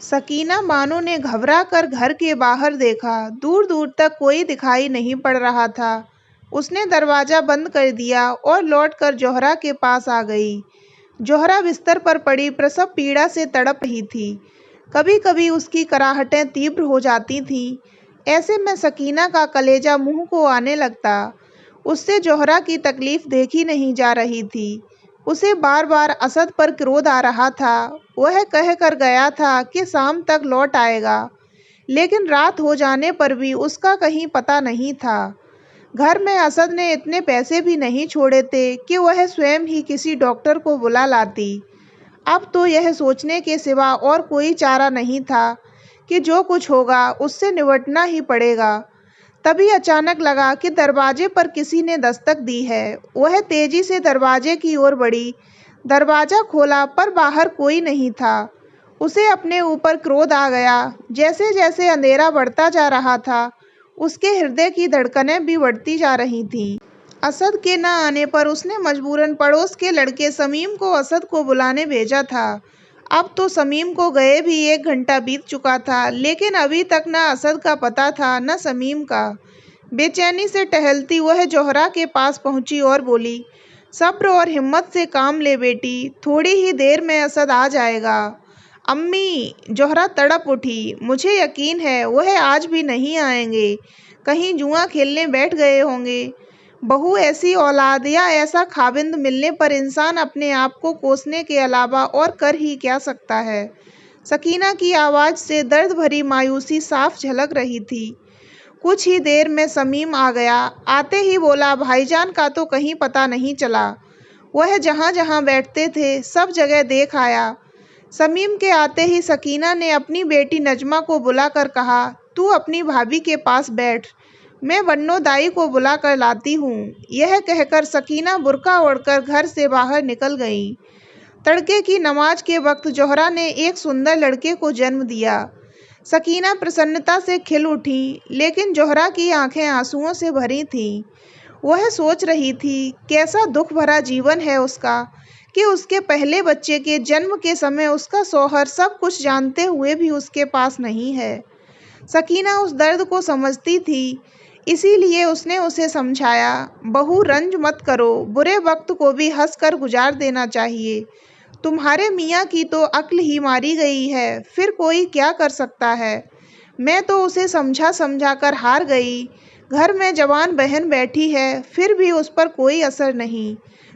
सकीना बानो ने घबरा कर घर के बाहर देखा। दूर दूर तक कोई दिखाई नहीं पड़ रहा था। उसने दरवाजा बंद कर दिया और लौटकर जोहरा के पास आ गई। जोहरा बिस्तर पर पड़ी प्रसव पीड़ा से तड़प रही थी। कभी कभी उसकी कराहटें तीव्र हो जाती थीं। ऐसे में सकीना का कलेजा मुंह को आने लगता। उससे जोहरा की तकलीफ देखी नहीं जा रही थी। उसे बार बार असद पर क्रोध आ रहा था। वह कह कर गया था कि शाम तक लौट आएगा, लेकिन रात हो जाने पर भी उसका कहीं पता नहीं था। घर में असद ने इतने पैसे भी नहीं छोड़े थे कि वह स्वयं ही किसी डॉक्टर को बुला लाती। अब तो यह सोचने के सिवा और कोई चारा नहीं था कि जो कुछ होगा उससे निपटना ही पड़ेगा। तभी अचानक लगा कि दरवाजे पर किसी ने दस्तक दी है। वह तेजी से दरवाजे की ओर बढ़ी। दरवाजा खोला पर बाहर कोई नहीं था। उसे अपने ऊपर क्रोध आ गया। जैसे जैसे अंधेरा बढ़ता जा रहा था, उसके हृदय की धड़कनें भी बढ़ती जा रही थीं। असद के न आने पर उसने मजबूरन पड़ोस के लड़के समीम को असद को बुलाने भेजा था। अब तो समीम को गए भी 1 घंटा बीत चुका था, लेकिन अभी तक न असद का पता था न समीम का। बेचैनी से टहलती वह जोहरा के पास पहुंची और बोली, सब्र और हिम्मत से काम ले बेटी, थोड़ी ही देर में असद आ जाएगा। अम्मी, जोहरा तड़प उठी, मुझे यकीन है वह आज भी नहीं आएंगे। कहीं जुआ खेलने बैठ गए होंगे। बहू ऐसी औलाद या ऐसा खाविंद मिलने पर इंसान अपने आप को कोसने के अलावा और कर ही क्या सकता है। सकीना की आवाज़ से दर्द भरी मायूसी साफ झलक रही थी। कुछ ही देर में समीम आ गया। आते ही बोला, भाईजान का तो कहीं पता नहीं चला। वह जहाँ जहाँ बैठते थे सब जगह देख आया। समीम के आते ही सकीना ने अपनी बेटी नजमा को बुलाकर कहा, तू अपनी भाभी के पास बैठ, मैं बन्नो दाई को बुला कर लाती हूँ। यह कहकर सकीना बुर्का ओढ़कर घर से बाहर निकल गई। तड़के की नमाज के वक्त जोहरा ने एक सुंदर लड़के को जन्म दिया। सकीना प्रसन्नता से खिल उठी, लेकिन जोहरा की आंखें आंसुओं से भरी थीं। वह सोच रही थी, कैसा दुख भरा जीवन है उसका कि उसके पहले बच्चे के जन्म के समय उसका शौहर सब कुछ जानते हुए भी उसके पास नहीं है। सकीना उस दर्द को समझती थी, इसीलिए उसने उसे समझाया, बहू रंज मत करो, बुरे वक्त को भी हंस कर गुजार देना चाहिए। तुम्हारे मियाँ की तो अक्ल ही मारी गई है, फिर कोई क्या कर सकता है। मैं तो उसे समझा समझा कर हार गई। घर में जवान बहन बैठी है, फिर भी उस पर कोई असर नहीं।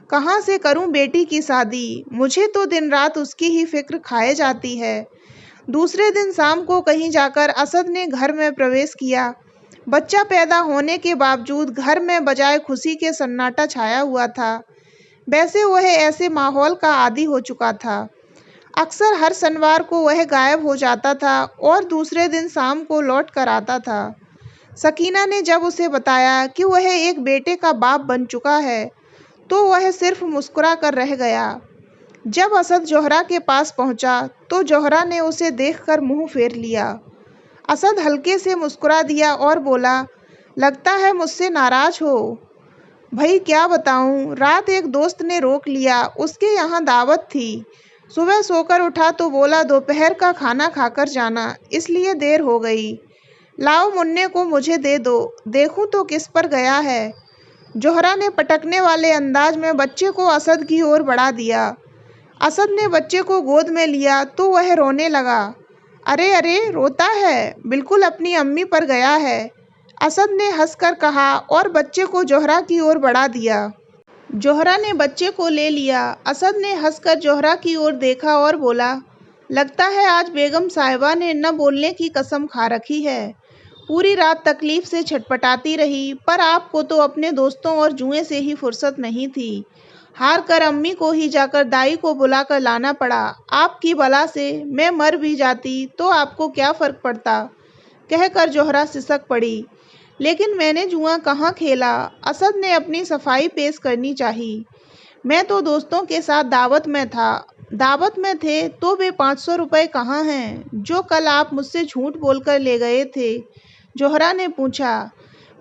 कहाँ से करूं बेटी की शादी, मुझे तो दिन रात उसकी ही फिक्र खाए जाती है। दूसरे दिन शाम को कहीं जाकर असद ने घर में प्रवेश किया। बच्चा पैदा होने के बावजूद घर में बजाय खुशी के सन्नाटा छाया हुआ था। वैसे वह ऐसे माहौल का आदी हो चुका था। अक्सर हर शनिवार को वह गायब हो जाता था और दूसरे दिन शाम को लौट कर आता था। सकीना ने जब उसे बताया कि वह एक बेटे का बाप बन चुका है, तो वह सिर्फ मुस्कुरा कर रह गया। जब असद जोहरा के पास पहुंचा, तो जोहरा ने उसे देखकर मुंह फेर लिया। असद हल्के से मुस्कुरा दिया और बोला, लगता है मुझसे नाराज हो। भाई क्या बताऊं, रात एक दोस्त ने रोक लिया, उसके यहाँ दावत थी। सुबह सोकर उठा तो बोला दोपहर का खाना खाकर जाना, इसलिए देर हो गई। लाओ मुन्ने को मुझे दे दो, देखूं तो किस पर गया है। जोहरा ने पटकने वाले अंदाज में बच्चे को असद की ओर बढ़ा दिया। असद ने बच्चे को गोद में लिया तो वह रोने लगा। अरे अरे, रोता है, बिल्कुल अपनी अम्मी पर गया है, असद ने हंसकर कहा और बच्चे को जोहरा की ओर बढ़ा दिया। जोहरा ने बच्चे को ले लिया। असद ने हंसकर जोहरा की ओर देखा और बोला, लगता है आज बेगम साहिबा ने न बोलने की कसम खा रखी है। पूरी रात तकलीफ से छटपटाती रही, पर आपको तो अपने दोस्तों और जुए से ही फुर्सत नहीं थी। हार कर अम्मी को ही जाकर दाई को बुलाकर लाना पड़ा। आपकी बला से मैं मर भी जाती तो आपको क्या फ़र्क पड़ता, कहकर जोहरा सिसक पड़ी। लेकिन मैंने जुआ कहाँ खेला, असद ने अपनी सफाई पेश करनी चाहिए। मैं तो दोस्तों के साथ दावत में था। दावत में थे तो वे 500 रुपये कहाँ हैं जो कल आप मुझसे झूठ बोलकर ले गए थे, जोहरा ने पूछा।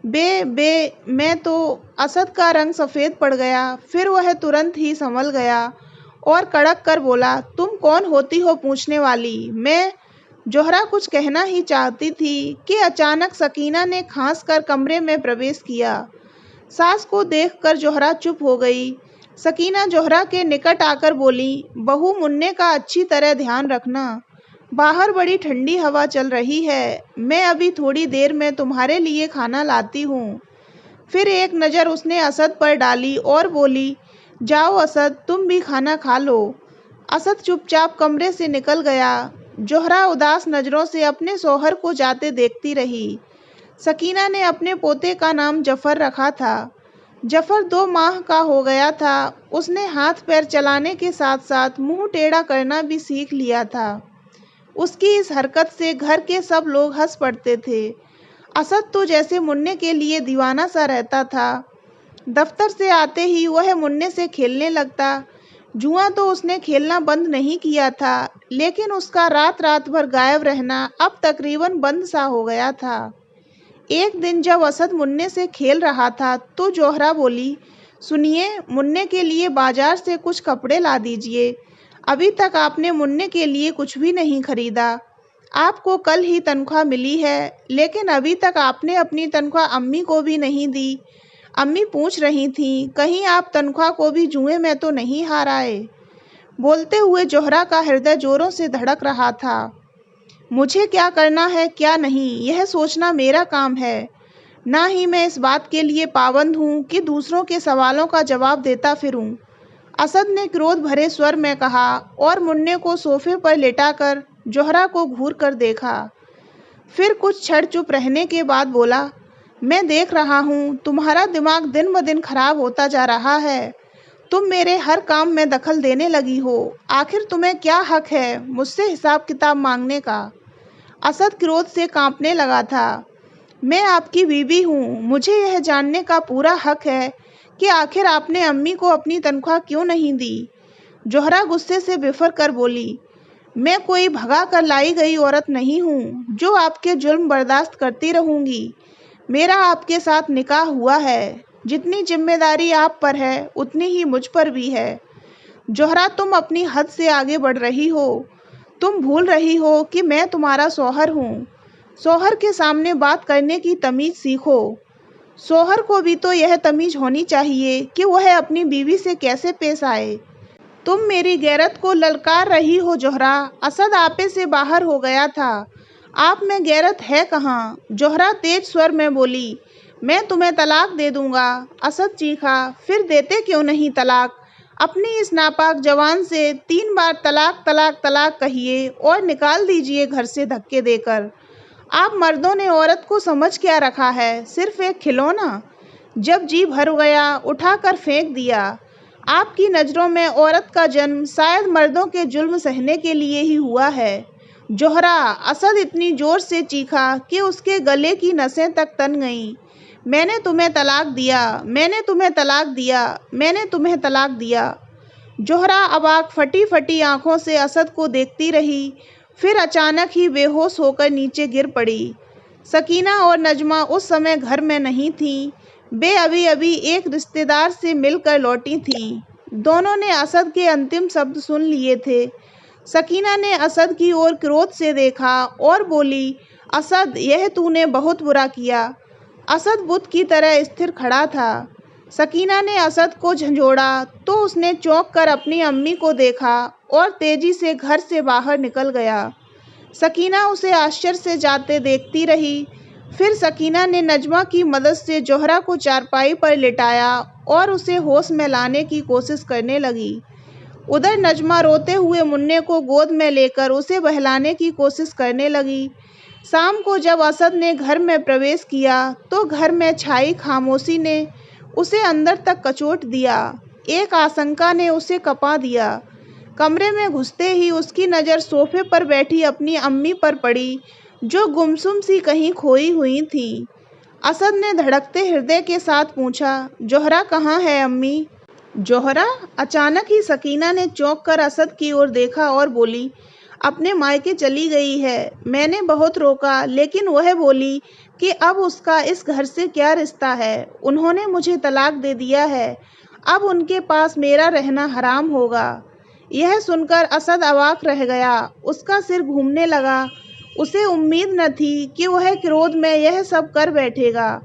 मैं तो, असद का रंग सफ़ेद पड़ गया। फिर वह तुरंत ही संभल गया और कड़क कर बोला, तुम कौन होती हो पूछने वाली। मैं जोहरा कुछ कहना ही चाहती थी कि अचानक सकीना ने खांस कर कमरे में प्रवेश किया। सास को देखकर जोहरा चुप हो गई। सकीना जोहरा के निकट आकर बोली, बहू मुन्ने का अच्छी तरह ध्यान रखना। बाहर बड़ी ठंडी हवा चल रही है। मैं अभी थोड़ी देर में तुम्हारे लिए खाना लाती हूँ। फिर एक नज़र उसने असद पर डाली और बोली, जाओ असद, तुम भी खाना खा लो। असद चुपचाप कमरे से निकल गया। जोहरा उदास नज़रों से अपने शौहर को जाते देखती रही। सकीना ने अपने पोते का नाम जफ़र रखा था। जफ़र 2 माह का हो गया था। उसने हाथ पैर चलाने के साथ साथ मुंह टेढ़ा करना भी सीख लिया था। उसकी इस हरकत से घर के सब लोग हंस पड़ते थे। असद तो जैसे मुन्ने के लिए दीवाना सा रहता था। दफ्तर से आते ही वह मुन्ने से खेलने लगता। जुआ तो उसने खेलना बंद नहीं किया था, लेकिन उसका रात रात भर गायब रहना अब तकरीबन बंद सा हो गया था। एक दिन जब असद मुन्ने से खेल रहा था तो जोहरा बोली, सुनिए, मुन्ने के लिए बाजार से कुछ कपड़े ला दीजिए। अभी तक आपने मुन्ने के लिए कुछ भी नहीं खरीदा। आपको कल ही तनख्वाह मिली है, लेकिन अभी तक आपने अपनी तनख्वाह अम्मी को भी नहीं दी। अम्मी पूछ रही थीं, कहीं आप तनख्वाह को भी जुए में तो नहीं हाराए। बोलते हुए जोहरा का हृदय जोरों से धड़क रहा था। मुझे क्या करना है क्या नहीं, यह सोचना मेरा काम है। ना ही मैं इस बात के लिए पाबंद हूँ कि दूसरों के सवालों का जवाब देता फिरूं। असद ने क्रोध भरे स्वर में कहा और मुन्ने को सोफे पर लेटाकर जोहरा को घूर कर देखा। फिर कुछ क्षण चुप रहने के बाद बोला, मैं देख रहा हूँ तुम्हारा दिमाग दिन ब दिन खराब होता जा रहा है। तुम मेरे हर काम में दखल देने लगी हो। आखिर तुम्हें क्या हक है मुझसे हिसाब किताब मांगने का? असद क्रोध से कांपने लगा था। मैं आपकी बीवी हूँ। मुझे यह जानने का पूरा हक है कि आखिर आपने अम्मी को अपनी तनख्वाह क्यों नहीं दी। जोहरा गुस्से से बिफर कर बोली, मैं कोई भगा कर लाई गई औरत नहीं हूँ जो आपके जुल्म बर्दाश्त करती रहूँगी। मेरा आपके साथ निकाह हुआ है। जितनी जिम्मेदारी आप पर है उतनी ही मुझ पर भी है। जोहरा, तुम अपनी हद से आगे बढ़ रही हो। तुम भूल रही हो कि मैं तुम्हारा शौहर हूँ। शौहर के सामने बात करने की तमीज़ सीखो। शौहर को भी तो यह तमीज़ होनी चाहिए कि वह अपनी बीवी से कैसे पेश आए। तुम मेरी गैरत को ललकार रही हो जोहरा। असद आपे से बाहर हो गया था। आप में गैरत है कहाँ? जोहरा तेज स्वर में बोली, मैं तुम्हें तलाक दे दूंगा। असद चीखा, फिर देते क्यों नहीं तलाक? अपनी इस नापाक जवान से 3 बार तलाक तलाक तलाक कहिए और निकाल दीजिए घर से धक्के देकर। आप मर्दों ने औरत को समझ क्या रखा है? सिर्फ एक खिलौना। जब जी भर गया उठाकर फेंक दिया। आपकी नज़रों में औरत का जन्म शायद मर्दों के जुल्म सहने के लिए ही हुआ है। जोहरा, असद इतनी जोर से चीखा कि उसके गले की नसें तक तन गईं। मैंने तुम्हें तलाक दिया, मैंने तुम्हें तलाक दिया, मैंने तुम्हें तलाक दिया। जोहरा अबाक फटी फटी आंखों से असद को देखती रही। फिर अचानक ही बेहोश होकर नीचे गिर पड़ी। सकीना और नजमा उस समय घर में नहीं थीं। वे अभी अभी एक रिश्तेदार से मिलकर लौटी थीं। दोनों ने असद के अंतिम शब्द सुन लिए थे। सकीना ने असद की ओर क्रोध से देखा और बोली, असद, यह तूने बहुत बुरा किया। असद बुत की तरह स्थिर खड़ा था। सकीना ने असद को झंझोड़ा तो उसने चौंक कर अपनी अम्मी को देखा और तेजी से घर से बाहर निकल गया। सकीना उसे आश्चर्य से जाते देखती रही। फिर सकीना ने नजमा की मदद से जोहरा को चारपाई पर लिटाया और उसे होश में लाने की कोशिश करने लगी। उधर नजमा रोते हुए मुन्ने को गोद में लेकर उसे बहलाने की कोशिश करने लगी। शाम को जब असद ने घर में प्रवेश किया तो घर में छाई खामोशी ने उसे अंदर तक कचोट दिया। एक आशंका ने उसे कपा दिया। कमरे में घुसते ही उसकी नज़र सोफे पर बैठी अपनी अम्मी पर पड़ी, जो गुमसुम सी कहीं खोई हुई थी। असद ने धड़कते हृदय के साथ पूछा, जोहरा कहाँ है अम्मी? जोहरा? अचानक ही सकीना ने चौंक कर असद की ओर देखा और बोली, अपने मायके चली गई है। मैंने बहुत रोका, लेकिन वह बोली कि अब उसका इस घर से क्या रिश्ता है। उन्होंने मुझे तलाक दे दिया है। अब उनके पास मेरा रहना हराम होगा। यह सुनकर असद अवाक रह गया। उसका सिर घूमने लगा। उसे उम्मीद न थी कि वह क्रोध में यह सब कर बैठेगा।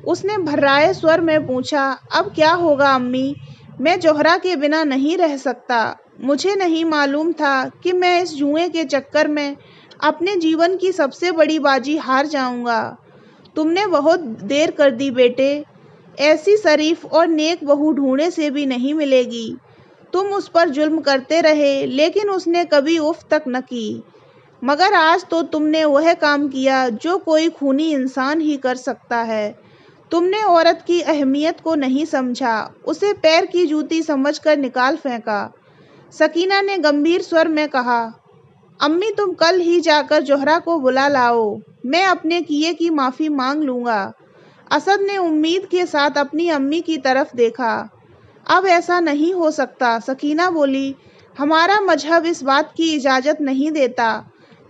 उसने भर्राए स्वर में पूछा, अब क्या होगा अम्मी? मैं जोहरा के बिना नहीं रह सकता। मुझे नहीं मालूम था कि मैं इस जुए के चक्कर में अपने जीवन की सबसे बड़ी बाजी हार जाऊंगा। तुमने बहुत देर कर दी बेटे। ऐसी शरीफ और नेक बहू ढूंढने से भी नहीं मिलेगी। तुम उस पर जुल्म करते रहे, लेकिन उसने कभी उफ तक न की। मगर आज तो तुमने वह काम किया जो कोई खूनी इंसान ही कर सकता है। तुमने औरत की अहमियत को नहीं समझा, उसे पैर की जूती समझकर निकाल फेंका। सकीना ने गंभीर स्वर में कहा, अम्मी तुम कल ही जाकर जोहरा को बुला लाओ। मैं अपने किए की माफ़ी मांग लूँगा। असद ने उम्मीद के साथ अपनी अम्मी की तरफ देखा। अब ऐसा नहीं हो सकता, सकीना बोली। हमारा मजहब इस बात की इजाज़त नहीं देता।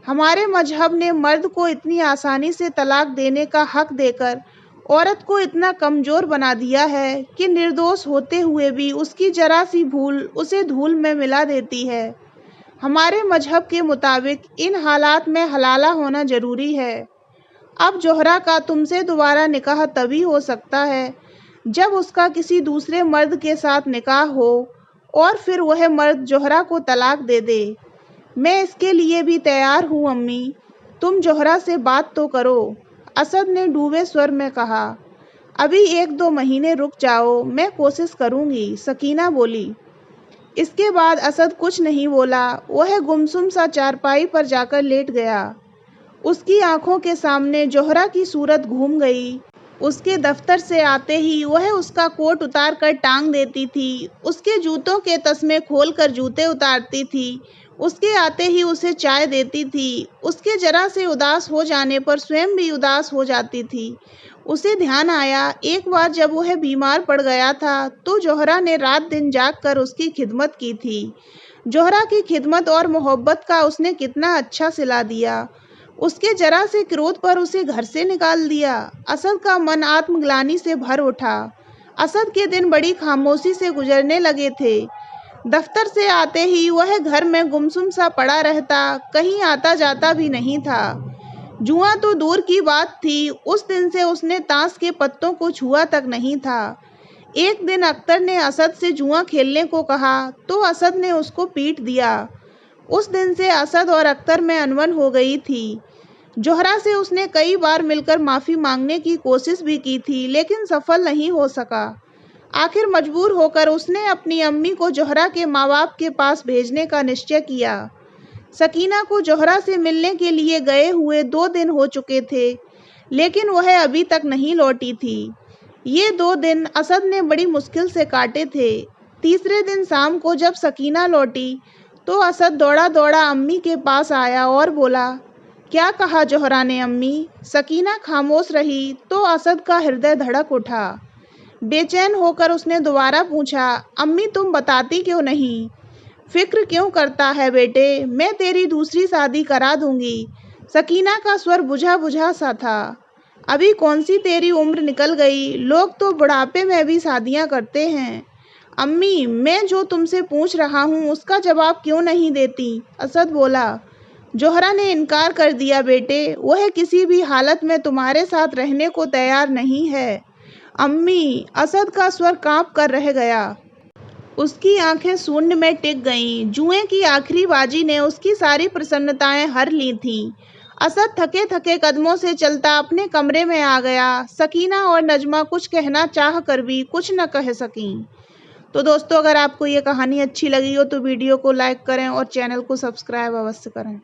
हमारे मजहब ने मर्द को इतनी आसानी से तलाक देने का हक देकर औरत को इतना कमज़ोर बना दिया है कि निर्दोष होते हुए भी उसकी जरा सी भूल उसे धूल में मिला देती है। हमारे मजहब के मुताबिक इन हालात में हलाला होना ज़रूरी है। अब जोहरा का तुमसे दोबारा निकाह तभी हो सकता है जब उसका किसी दूसरे मर्द के साथ निकाह हो और फिर वह मर्द जोहरा को तलाक दे दे। मैं इसके लिए भी तैयार हूँ अम्मी। तुम जोहरा से बात तो करो। असद ने डूबे स्वर में कहा। अभी 1-2 महीने रुक जाओ, मैं कोशिश करूँगी, सकीना बोली। इसके बाद असद कुछ नहीं बोला। वह गुमसुम सा चारपाई पर जाकर लेट गया। उसकी आंखों के सामने जोहरा की सूरत घूम गई। उसके दफ्तर से आते ही वह उसका कोट उतार कर टांग देती थी, उसके जूतों के तस्मे खोल कर जूते उतारती थी, उसके आते ही उसे चाय देती थी। उसके जरा से उदास हो जाने पर स्वयं भी उदास हो जाती थी। उसे ध्यान आया, एक बार जब वह बीमार पड़ गया था तो जोहरा ने रात दिन जाग कर उसकी खिदमत की थी। जोहरा की खिदमत और मोहब्बत का उसने कितना अच्छा सिला दिया। उसके जरा से क्रोध पर उसे घर से निकाल दिया। असद का मन आत्मग्लानि से भर उठा। असद के दिन बड़ी खामोशी से गुजरने लगे थे। दफ्तर से आते ही वह घर में गुमसुम सा पड़ा रहता, कहीं आता जाता भी नहीं था। जुआ तो दूर की बात थी, उस दिन से उसने ताश के पत्तों को छुआ तक नहीं था। एक दिन अख्तर ने असद से जुआ खेलने को कहा तो असद ने उसको पीट दिया। उस दिन से असद और अख्तर में अनबन हो गई थी। जोहरा से उसने कई बार मिलकर माफ़ी मांगने की कोशिश भी की थी, लेकिन सफल नहीं हो सका। आखिर मजबूर होकर उसने अपनी अम्मी को जोहरा के माँ बाप के पास भेजने का निश्चय किया। सकीना को जोहरा से मिलने के लिए गए हुए 2 दिन हो चुके थे, लेकिन वह अभी तक नहीं लौटी थी। ये 2 दिन असद ने बड़ी मुश्किल से काटे थे। तीसरे दिन शाम को जब सकीना लौटी तो असद दौड़ा दौड़ा अम्मी के पास आया और बोला, क्या कहा जोहरा ने अम्मी? सकीना खामोश रही तो असद का हृदय धड़क उठा। बेचैन होकर उसने दोबारा पूछा, अम्मी तुम बताती क्यों नहीं? फिक्र क्यों करता है बेटे? मैं तेरी दूसरी शादी करा दूंगी। सकीना का स्वर बुझा बुझा सा था। अभी कौन सी तेरी उम्र निकल गई, लोग तो बुढ़ापे में भी शादियां करते हैं। अम्मी मैं जो तुमसे पूछ रहा हूँ उसका जवाब क्यों नहीं देती? असद बोला। जोहरा ने इनकार कर दिया बेटे, वह किसी भी हालत में तुम्हारे साथ रहने को तैयार नहीं है। अम्मी, असद का स्वर कांप कर रह गया। उसकी आंखें शून्य में टिक गईं। जुए की आखिरी बाजी ने उसकी सारी प्रसन्नताएं हर ली थीं। असद थके थके कदमों से चलता अपने कमरे में आ गया। सकीना और नजमा कुछ कहना चाह कर भी कुछ न कह सकीं। तो दोस्तों, अगर आपको ये कहानी अच्छी लगी हो तो वीडियो को लाइक करें और चैनल को सब्सक्राइब अवश्य करें।